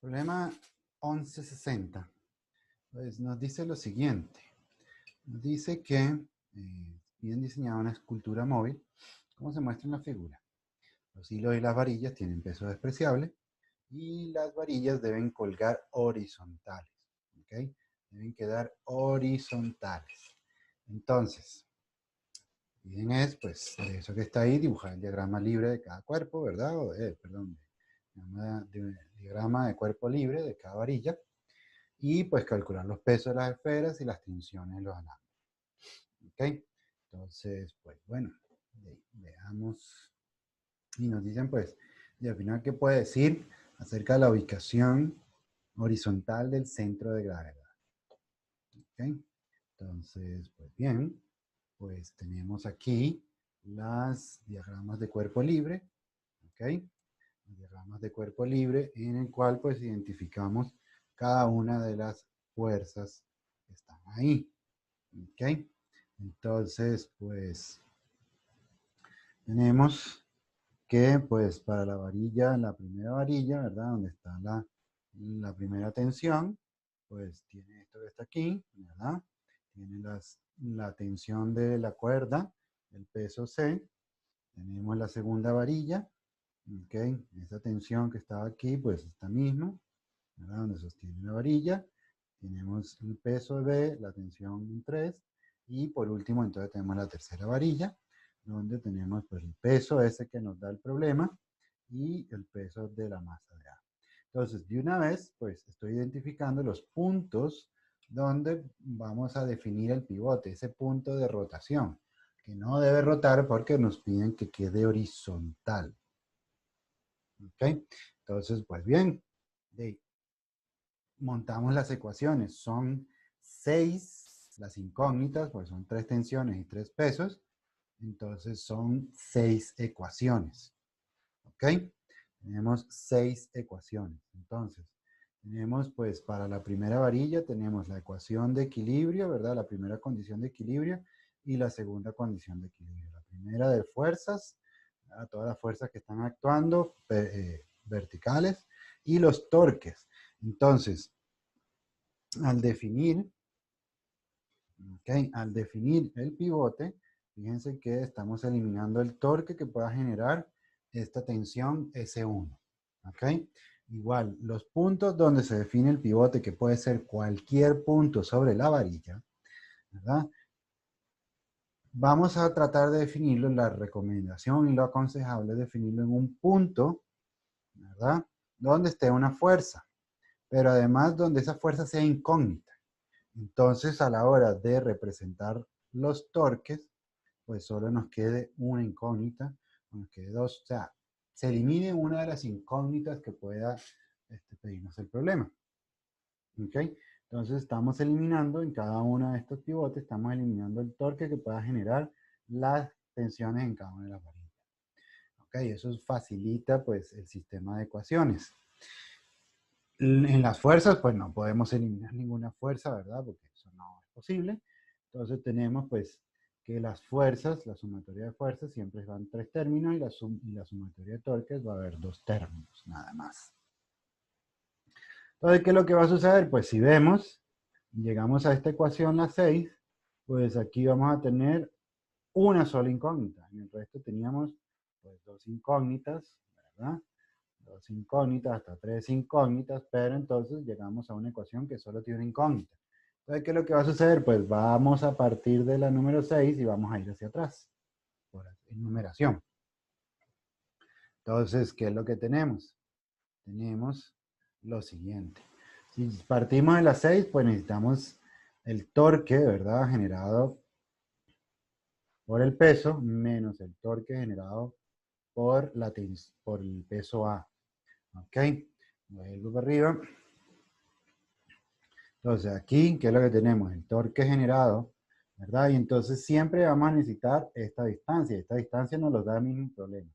Problema 1160. Pues nos dice lo siguiente. Nos dice que bien diseñada una escultura móvil, como se muestra en la figura. Los hilos y las varillas tienen peso despreciable y las varillas deben colgar horizontales. ¿Ok? Deben quedar horizontales. Entonces, bien es, pues, eso que está ahí, dibujar el diagrama libre de cada cuerpo, ¿verdad? Perdón, diagrama de cuerpo libre de cada varilla. Y pues calcular los pesos de las esferas y las tensiones de los alambres. ¿Ok? Entonces, pues bueno, veamos. Y nos dicen pues, y al final, ¿qué puede decir acerca de la ubicación horizontal del centro de gravedad? ¿Ok? Entonces, pues bien, pues tenemos aquí las diagramas de cuerpo libre. ¿Ok? Los diagramas de cuerpo libre en el cual pues identificamos cada una de las fuerzas que están ahí. ¿Ok? Entonces, pues tenemos que pues para la varilla, la primera varilla, ¿verdad? Donde está la primera tensión, pues tiene esto que está aquí, ¿verdad? Tiene la tensión de la cuerda, el peso C. Tenemos la segunda varilla, ¿ok? Esa tensión que estaba aquí, pues esta misma, ¿verdad? Donde sostiene la varilla. Tenemos el peso B, la tensión 3. Y por último, entonces tenemos la tercera varilla, donde tenemos pues el peso ese que nos da el problema y el peso de la masa de A. Entonces, de una vez, pues estoy identificando los puntos donde vamos a definir el pivote, ese punto de rotación, que no debe rotar porque nos piden que quede horizontal. ¿Ok? Entonces, pues bien, montamos las ecuaciones. Son 6 las incógnitas, pues son 3 tensiones y 3 pesos. Entonces son 6 ecuaciones. ¿Ok? Tenemos 6 ecuaciones. Entonces, tenemos pues para la primera varilla tenemos la ecuación de equilibrio, ¿verdad? La primera condición de equilibrio y la segunda condición de equilibrio. La primera de fuerzas, ¿verdad? Todas las fuerzas que están actuando verticales y los torques. Entonces, al definir, al definir el pivote, fíjense que estamos eliminando el torque que pueda generar esta tensión S1. ¿Ok? Igual, los puntos donde se define el pivote, que puede ser cualquier punto sobre la varilla, ¿verdad? Vamos a tratar de definirlo, la recomendación y lo aconsejable es definirlo en un punto, ¿verdad? Donde esté una fuerza, pero además donde esa fuerza sea incógnita. Entonces, a la hora de representar los torques, pues solo nos quede una incógnita, nos quede dos, o sea, se elimine una de las incógnitas que pueda pedirnos el problema. ¿Ok? Entonces, estamos eliminando en cada uno de estos pivotes, estamos eliminando el torque que pueda generar las tensiones en cada una de las varillas. ¿Ok? Eso facilita, pues, el sistema de ecuaciones. En las fuerzas, pues no podemos eliminar ninguna fuerza, ¿verdad? Porque eso no es posible. Entonces tenemos pues que las fuerzas, la sumatoria de fuerzas siempre van 3 términos y la sumatoria de torques va a haber 2 términos, nada más. Entonces, ¿qué es lo que va a suceder? Pues si vemos, llegamos a esta ecuación, la 6, pues aquí vamos a tener una sola incógnita. En el resto teníamos pues 2 incógnitas, ¿verdad? 2 incógnitas, hasta 3 incógnitas, pero entonces llegamos a una ecuación que solo tiene una incógnita. Entonces, ¿qué es lo que va a suceder? Pues vamos a partir de la número 6 y vamos a ir hacia atrás, por enumeración. Entonces, ¿qué es lo que tenemos? Tenemos lo siguiente. Si partimos de la 6, pues necesitamos el torque, ¿verdad? Generado por el peso menos el torque generado por el peso A. ¿Ok? Vuelvo para arriba. Entonces aquí, ¿qué es lo que tenemos? El torque generado, ¿verdad? Y entonces siempre vamos a necesitar esta distancia. Esta distancia nos lo da el mismo problema.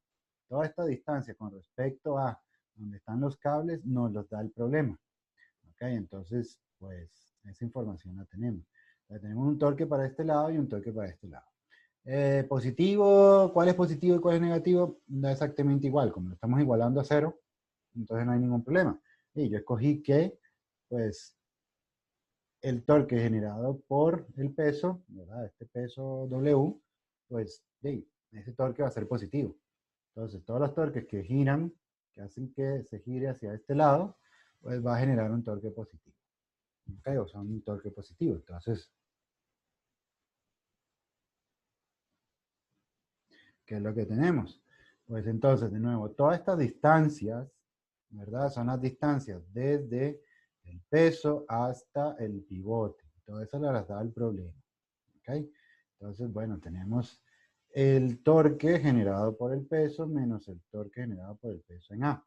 Toda esta distancia con respecto a donde están los cables nos los da el problema. ¿Ok? Entonces, pues esa información la tenemos. Tenemos un torque para este lado y un torque para este lado. Positivo, ¿cuál es positivo y cuál es negativo? Da exactamente igual. Como lo estamos igualando a cero, entonces no hay ningún problema. Y yo escogí que, pues, el torque generado por el peso, ¿verdad? Este peso W, pues, sí, ese torque va a ser positivo. Entonces, todos los torques que giran, que hacen que se gire hacia este lado, pues va a generar un torque positivo. ¿Ok? O sea, un torque positivo. Entonces, ¿qué es lo que tenemos? Pues entonces, de nuevo, todas estas distancias, ¿verdad? Son las distancias desde el peso hasta el pivote. Todo eso las da el problema. ¿Ok? Entonces, bueno, tenemos el torque generado por el peso menos el torque generado por el peso en A.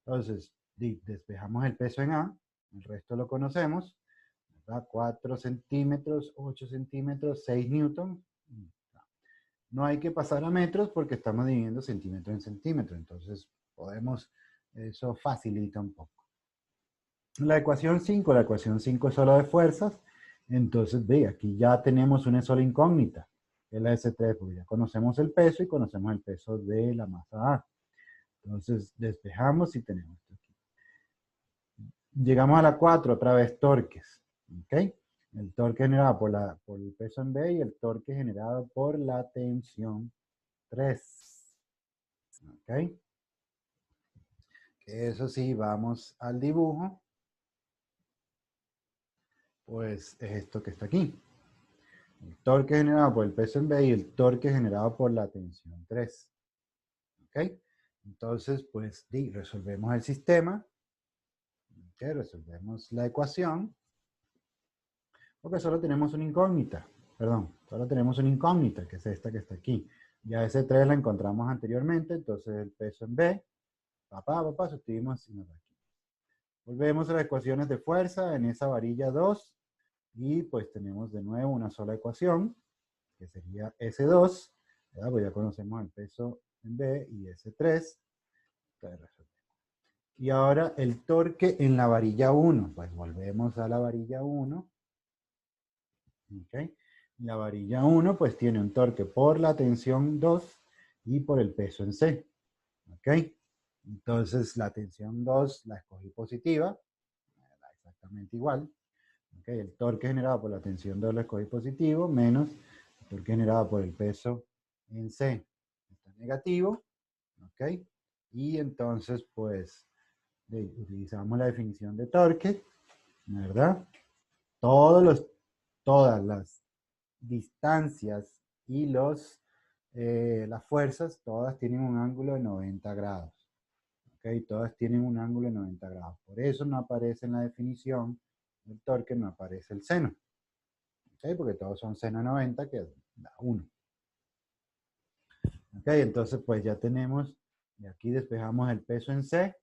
Entonces, despejamos el peso en A, el resto lo conocemos, ¿verdad? 4 centímetros, 8 centímetros, 6 newtons. No hay que pasar a metros porque estamos dividiendo centímetro en centímetro, entonces podemos, eso facilita un poco. La ecuación 5 es solo de fuerzas, entonces ve, aquí ya tenemos una sola incógnita, que es la S3, porque ya conocemos el peso y conocemos el peso de la masa A. Entonces despejamos y tenemos esto aquí. Llegamos a la 4, otra vez torques, ¿ok? El torque generado por el peso en B y el torque generado por la tensión 3. ¿Ok? Eso sí, vamos al dibujo. Pues es esto que está aquí. El torque generado por el peso en B y el torque generado por la tensión 3. ¿Ok? Entonces, pues resolvemos el sistema. ¿Ok? Resolvemos la ecuación. Porque solo tenemos una incógnita. Perdón, solo tenemos una incógnita, que es esta que está aquí. Ya ese 3 la encontramos anteriormente, entonces el peso en B. Sustituimos y nos da aquí. Volvemos a las ecuaciones de fuerza en esa varilla 2 y pues tenemos de nuevo una sola ecuación que sería S2, ¿verdad? Pues ya conocemos el peso en B y S3. Y ahora el torque en la varilla 1, pues volvemos a la varilla 1. ¿Ok? La varilla 1 pues tiene un torque por la tensión 2 y por el peso en C. ¿Ok? Entonces la tensión 2 la escogí positiva, exactamente igual. ¿Okay? El torque generado por la tensión 2 la escogí positivo, menos el torque generado por el peso en C. Está negativo. ¿Ok? Y entonces, pues, utilizamos la definición de torque, ¿verdad? Todas las distancias y las fuerzas, todas tienen un ángulo de 90 grados. ¿Ok? Todas tienen un ángulo de 90 grados. Por eso no aparece en la definición del torque, no aparece el seno. ¿Ok? Porque todos son seno 90, que da 1. ¿Ok? Entonces, pues ya tenemos, y aquí despejamos el peso en C,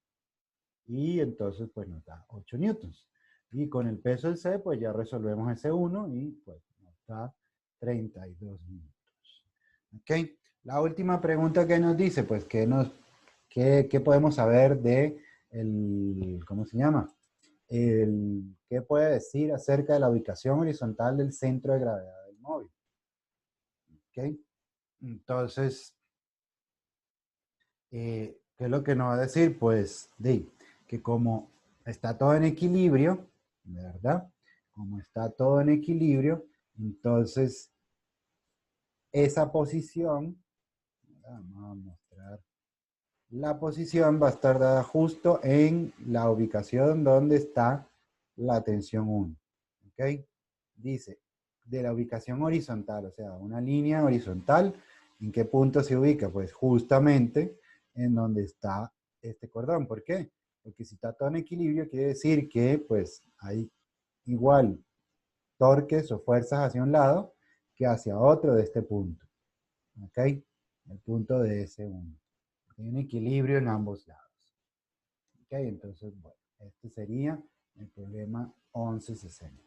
y entonces, pues nos da 8 newtons. Y con el peso en C, pues ya resolvemos ese 1 y pues nos da 32 newtons. ¿Ok? La última pregunta que nos dice, pues, ¿qué podemos saber de ¿cómo se llama? ¿Qué puede decir acerca de la ubicación horizontal del centro de gravedad del móvil? ¿Ok? Entonces, ¿qué es lo que nos va a decir? Pues, que como está todo en equilibrio, ¿verdad? Como está todo en equilibrio, entonces esa posición, ¿verdad? Vamos a mostrar, la posición va a estar dada justo en la ubicación donde está la tensión 1. ¿Ok? Dice, de la ubicación horizontal, o sea, una línea horizontal, ¿en qué punto se ubica? Pues justamente en donde está este cordón. ¿Por qué? Porque si está todo en equilibrio, quiere decir que pues hay igual torques o fuerzas hacia un lado que hacia otro de este punto. ¿Ok? El punto de S1. Hay un equilibrio en ambos lados. ¿Ok? Entonces, bueno, este sería el problema 1160.